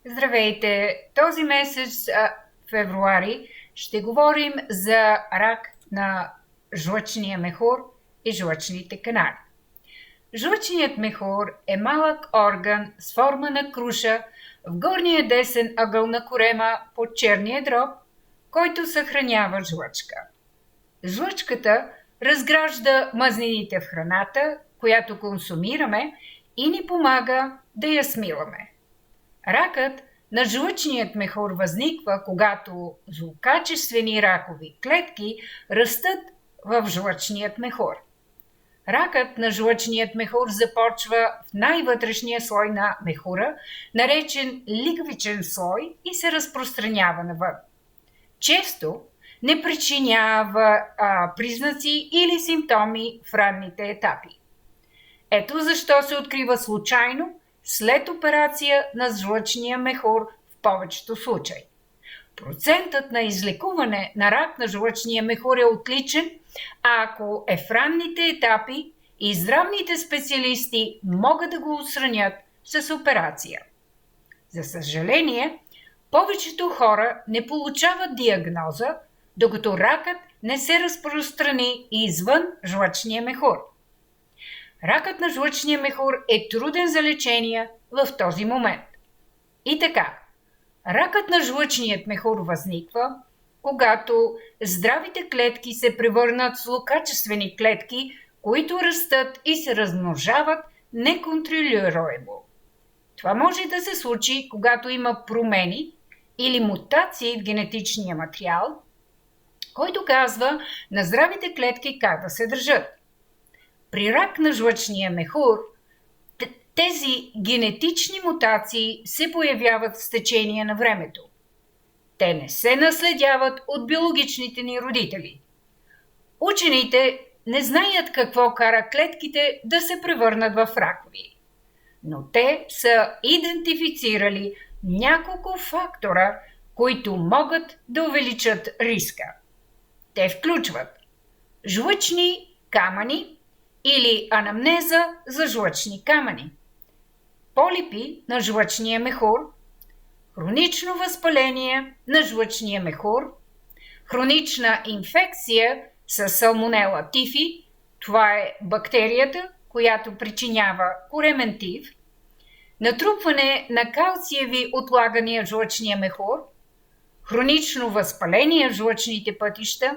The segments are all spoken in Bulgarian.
Здравейте! Този месец, февруари, ще говорим за рак на жлъчния мехур и жлъчните канали. Жлъчният мехур е малък орган с форма на круша в горния десен ъгъл на корема под черния дроб, който съхранява жлъчка. Жлъчката разгражда мазнините в храната, която консумираме, и ни помага да я смиламе. Ракът на жлъчният мехур възниква, когато злокачествени ракови клетки растат в жлъчният мехур. Ракът на жлъчният мехур започва в най-вътрешния слой на мехура, наречен лигавичен слой, и се разпространява навън. Често не причинява признаци или симптоми в ранните етапи. Ето защо се открива случайно след операция на жлъчния мехур в повечето случаи. Процентът на излекуване на рак на жлъчния мехур е отличен, ако е в ранните етапи и здравните специалисти могат да го отстранят с операция. За съжаление, повечето хора не получават диагноза, докато ракът не се разпространи извън жлъчния мехур. Ракът на жлъчния мехур е труден за лечение в този момент. И така, ракът на жлъчният мехур възниква, когато здравите клетки се превърнат в злокачествени клетки, които растат и се размножават неконтролируемо. Това може да се случи, когато има промени или мутации в генетичния материал, който казва на здравите клетки как да се държат. При рак на жлъчния мехур тези генетични мутации се появяват с течение на времето. Те не се наследяват от биологичните ни родители. Учените не знаят какво кара клетките да се превърнат в ракови, но те са идентифицирали няколко фактора, които могат да увеличат риска. Те включват жлъчни камъни или анамнеза за жлъчни камъни, полипи на жлъчния мехур, хронично възпаление на жлъчния мехур, хронична инфекция с салмонела тифи, това е бактерията, която причинява коремен тиф, натрупване на калциеви отлагания в жлъчния мехур, хронично възпаление в жлъчните пътища,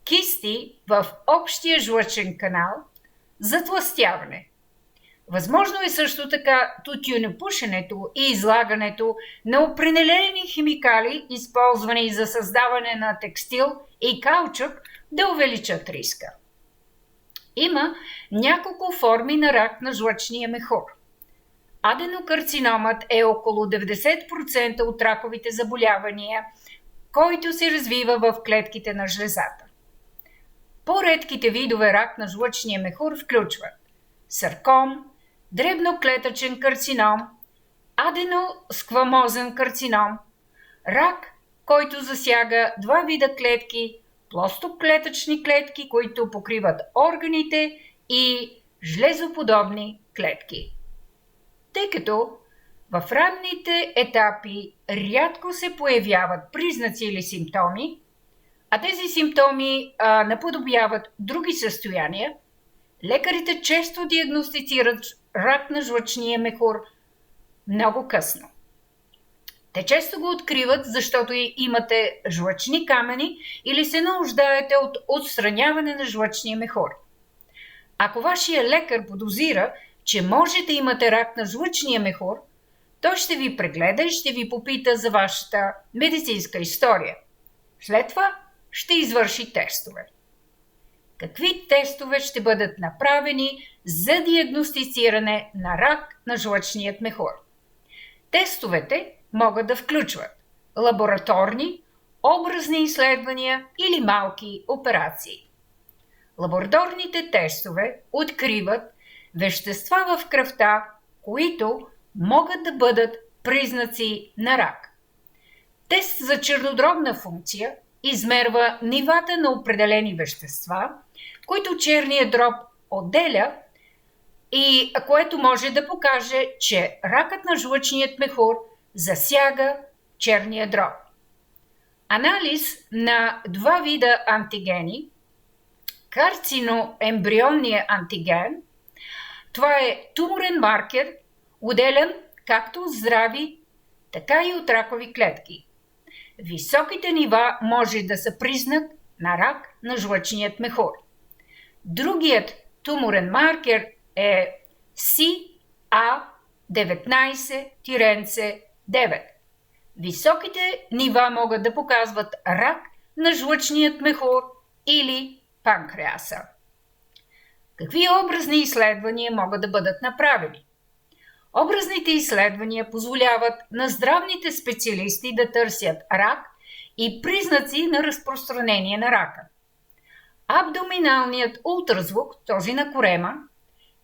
кисти в общия жлъчен канал, затлъстяване. Възможно е също така тютюнопушенето и излагането на определени химикали, използвани за създаване на текстил и каучук, да увеличат риска. Има няколко форми на рак на жлъчния мехур. Аденокарциномът е около 90% от раковите заболявания, който се развива в клетките на жлезата. По-редките видове рак на жлъчния мехур включват сарком, дребноклетъчен карцином, аденосквамозен карцином, рак, който засяга два вида клетки, плостоклетъчни клетки, които покриват органите, и жлезоподобни клетки. Тъй като в ранните етапи рядко се появяват признаци или симптоми, а тези симптоми наподобяват други състояния, лекарите често диагностицират рак на жлъчния мехур много късно. Те често го откриват, защото имате жлъчни камъни или се нуждаете от отстраняване на жлъчния мехур. Ако вашия лекар подозира, че може да имате рак на жлъчния мехур, той ще ви прегледа и ще ви попита за вашата медицинска история. След това ще извърши тестове. Какви тестове ще бъдат направени за диагностициране на рак на жлъчният мехур? Тестовете могат да включват лабораторни, образни изследвания или малки операции. Лабораторните тестове откриват вещества в кръвта, които могат да бъдат признаци на рак. Тест за чернодробна функция измерва нивата на определени вещества, които черният дроб отделя, и което може да покаже, че ракът на жлъчният мехур засяга черния дроб. Анализ на два вида антигени, карциноембрионния антиген, това е туморен маркер, отделен както от здрави, така и от ракови клетки. Високите нива може да са признак на рак на жлъчният мехур. Другият туморен маркер е CA19-9. Високите нива могат да показват рак на жлъчният мехур или панкреаса. Какви образни изследвания могат да бъдат направени? Образните изследвания позволяват на здравните специалисти да търсят рак и признаци на разпространение на рака. Абдоминалният ултразвук, този на корема,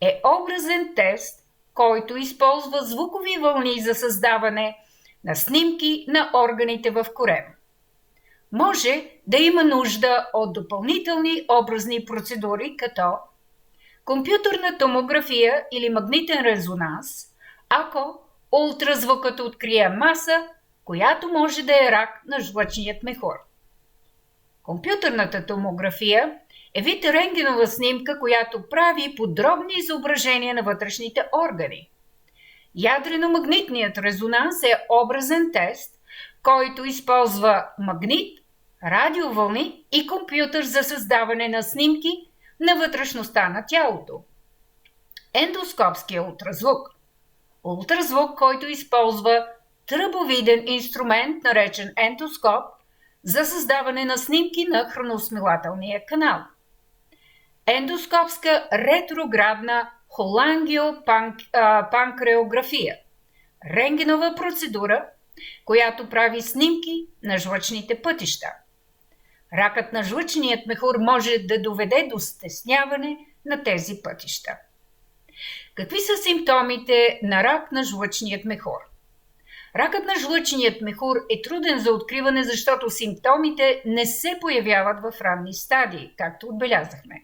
е образен тест, който използва звукови вълни за създаване на снимки на органите в корема. Може да има нужда от допълнителни образни процедури, като компютърна томография или магнитен резонанс, ако ултразвукът открие маса, която може да е рак на жлъчният мехур. Компютърната томография е вид рентгенова снимка, която прави подробни изображения на вътрешните органи. Ядрено-магнитният резонанс е образен тест, който използва магнит, радиовълни и компютър за създаване на снимки на вътрешността на тялото. Ендоскопския ултразвук. Ултразвук, който използва тръбовиден инструмент, наречен ендоскоп, за създаване на снимки на храносмилателния канал. Ендоскопска ретроградна холангиопанкреография. Рентгенова процедура, която прави снимки на жлъчните пътища. Ракът на жлъчният мехур може да доведе до стесняване на тези пътища. Какви са симптомите на рак на жлъчният мехур? Ракът на жлъчният мехур е труден за откриване, защото симптомите не се появяват в ранни стадии, както отбелязахме.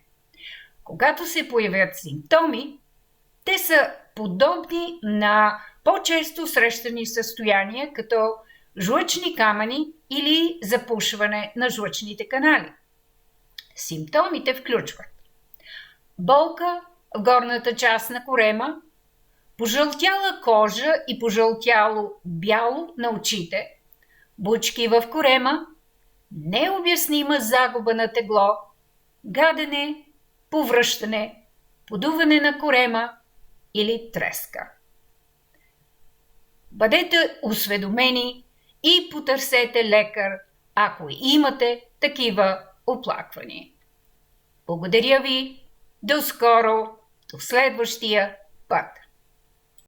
Когато се появят симптоми, те са подобни на по-често срещани състояния, като жлъчни камъни или запушване на жлъчните канали. Симптомите включват болка в горната част на корема, пожълтяла кожа и пожълтяло бяло на очите, бучки в корема, необяснима загуба на тегло, гадене, повръщане, подуване на корема или треска. Бъдете осведомени и потърсете лекар, ако имате такива оплаквания. Благодаря ви, до скоро, до следващия път.